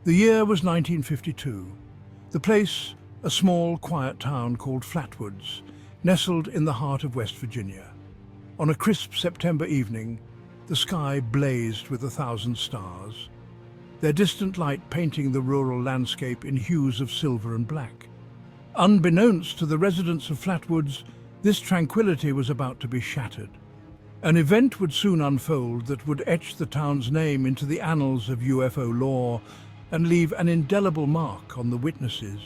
The year was 1952. The place, a small, quiet town called Flatwoods, nestled in the heart of West Virginia. On a crisp September evening, the sky blazed with 1,000 stars, their distant light painting the rural landscape in hues of silver and black. Unbeknownst to the residents of Flatwoods, this tranquility was about to be shattered. An event would soon unfold that would etch the town's name into the annals of UFO lore and leave an indelible mark on the witnesses.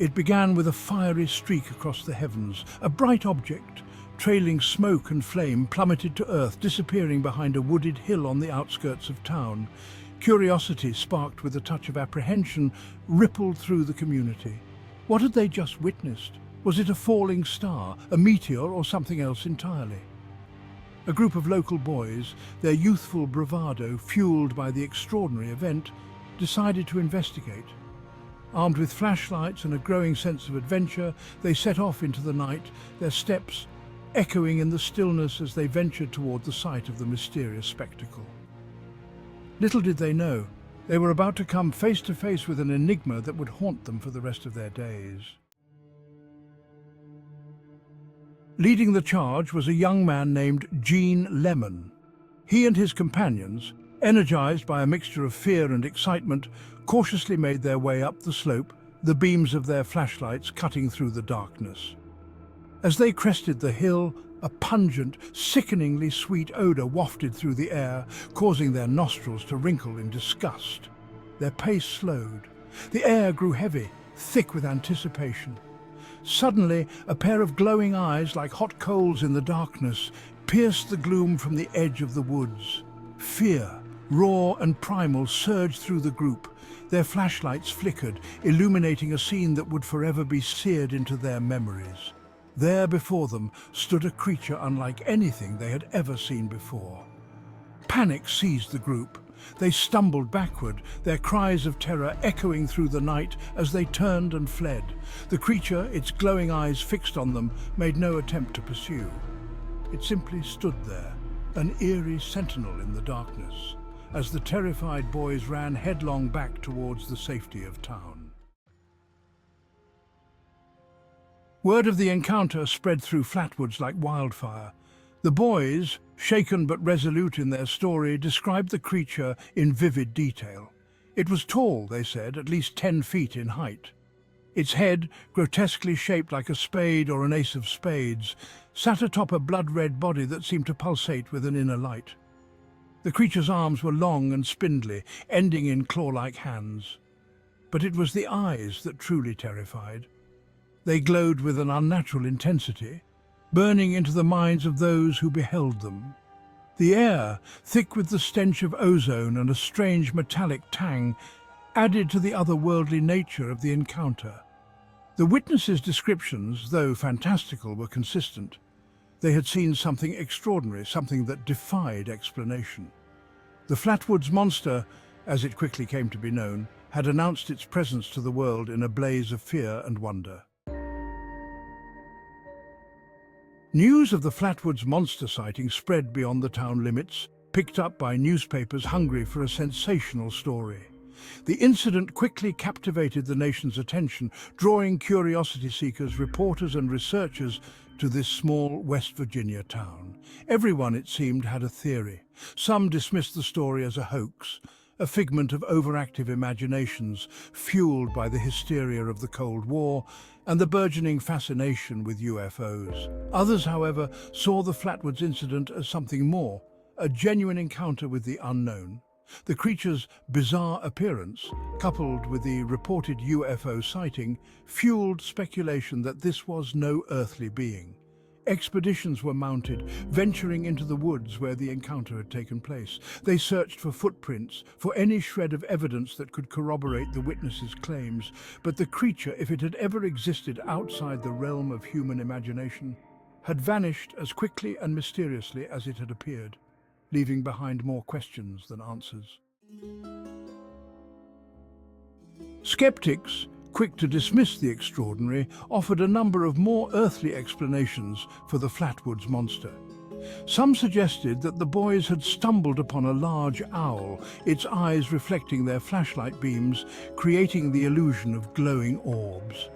It began with a fiery streak across the heavens. A bright object, trailing smoke and flame, plummeted to earth, disappearing behind a wooded hill on the outskirts of town. Curiosity, sparked with a touch of apprehension, rippled through the community. What had they just witnessed? Was it a falling star, a meteor, or something else entirely? A group of local boys, their youthful bravado fueled by the extraordinary event, decided to investigate. Armed with flashlights and a growing sense of adventure, they set off into the night, their steps echoing in the stillness as they ventured toward the site of the mysterious spectacle. Little did they know, they were about to come face to face with an enigma that would haunt them for the rest of their days. Leading the charge was a young man named Gene Lemon. He and his companions, energized by a mixture of fear and excitement, cautiously made their way up the slope, the beams of their flashlights cutting through the darkness. As they crested the hill, a pungent, sickeningly sweet odor wafted through the air, causing their nostrils to wrinkle in disgust. Their pace slowed. The air grew heavy, thick with anticipation. Suddenly, a pair of glowing eyes like hot coals in the darkness pierced the gloom from the edge of the woods. Fear, raw and primal, surged through the group. Their flashlights flickered, illuminating a scene that would forever be seared into their memories. There before them stood a creature unlike anything they had ever seen before. Panic seized the group. They stumbled backward, their cries of terror echoing through the night as they turned and fled. The creature, its glowing eyes fixed on them, made no attempt to pursue. It simply stood there, an eerie sentinel in the darkness, as the terrified boys ran headlong back towards the safety of town. Word of the encounter spread through Flatwoods like wildfire. The boys, shaken but resolute in their story, described the creature in vivid detail. It was tall, they said, at least 10 feet in height. Its head, grotesquely shaped like a spade or an ace of spades, sat atop a blood-red body that seemed to pulsate with an inner light. The creature's arms were long and spindly, ending in claw-like hands. But it was the eyes that truly terrified. They glowed with an unnatural intensity, burning into the minds of those who beheld them. The air, thick with the stench of ozone and a strange metallic tang, added to the otherworldly nature of the encounter. The witnesses' descriptions, though fantastical, were consistent. They had seen something extraordinary, something that defied explanation. The Flatwoods Monster, as it quickly came to be known, had announced its presence to the world in a blaze of fear and wonder. News of the Flatwoods Monster sighting spread beyond the town limits, picked up by newspapers hungry for a sensational story. The incident quickly captivated the nation's attention, drawing curiosity seekers, reporters and researchers to this small West Virginia town. Everyone, it seemed, had a theory. Some dismissed the story as a hoax, a figment of overactive imaginations fueled by the hysteria of the Cold War and the burgeoning fascination with UFOs. Others, however, saw the Flatwoods incident as something more, a genuine encounter with the unknown. The creature's bizarre appearance, coupled with the reported UFO sighting, fueled speculation that this was no earthly being. Expeditions were mounted, venturing into the woods where the encounter had taken place. They searched for footprints, for any shred of evidence that could corroborate the witnesses' claims. But the creature, if it had ever existed outside the realm of human imagination, had vanished as quickly and mysteriously as it had appeared, leaving behind more questions than answers. Skeptics, quick to dismiss the extraordinary, offered a number of more earthly explanations for the Flatwoods Monster. Some suggested that the boys had stumbled upon a large owl, its eyes reflecting their flashlight beams, creating the illusion of glowing orbs.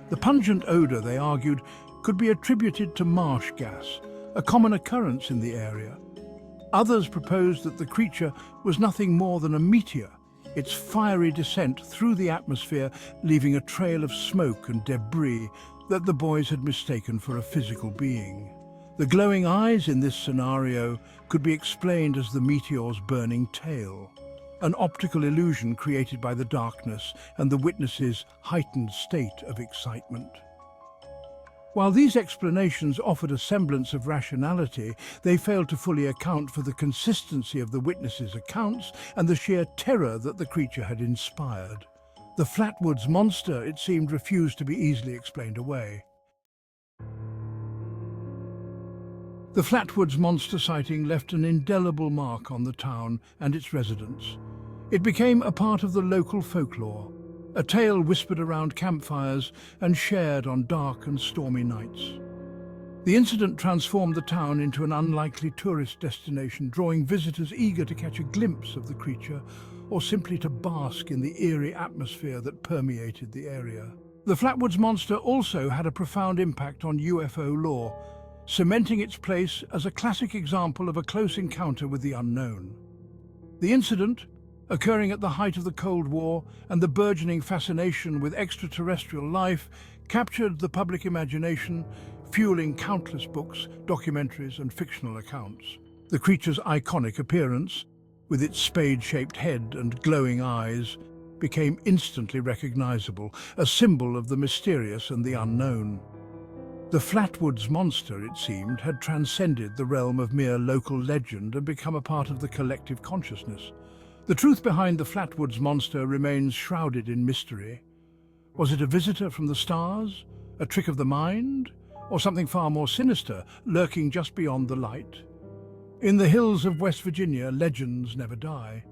The pungent odor, they argued, could be attributed to marsh gas, a common occurrence in the area. Others proposed that the creature was nothing more than a meteor, its fiery descent through the atmosphere leaving a trail of smoke and debris that the boys had mistaken for a physical being. The glowing eyes in this scenario could be explained as the meteor's burning tail, an optical illusion created by the darkness and the witnesses' heightened state of excitement. While these explanations offered a semblance of rationality, they failed to fully account for the consistency of the witnesses' accounts and the sheer terror that the creature had inspired. The Flatwoods Monster, it seemed, refused to be easily explained away. The Flatwoods Monster sighting left an indelible mark on the town and its residents. It became a part of the local folklore, a tale whispered around campfires and shared on dark and stormy nights. The incident transformed the town into an unlikely tourist destination, drawing visitors eager to catch a glimpse of the creature or simply to bask in the eerie atmosphere that permeated the area. The Flatwoods Monster also had a profound impact on UFO lore, cementing its place as a classic example of a close encounter with the unknown. The incident, occurring at the height of the Cold War and the burgeoning fascination with extraterrestrial life, captured the public imagination, fueling countless books, documentaries, and fictional accounts. The creature's iconic appearance, with its spade-shaped head and glowing eyes, became instantly recognizable, a symbol of the mysterious and the unknown. The Flatwoods Monster, it seemed, had transcended the realm of mere local legend and become a part of the collective consciousness. The truth behind the Flatwoods Monster remains shrouded in mystery. Was it a visitor from the stars, a trick of the mind, or something far more sinister, lurking just beyond the light? In the hills of West Virginia, legends never die.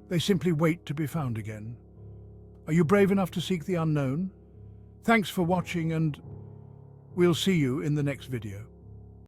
They simply wait to be found again. Are you brave enough to seek the unknown? Thanks for watching, and we'll see you in the next video.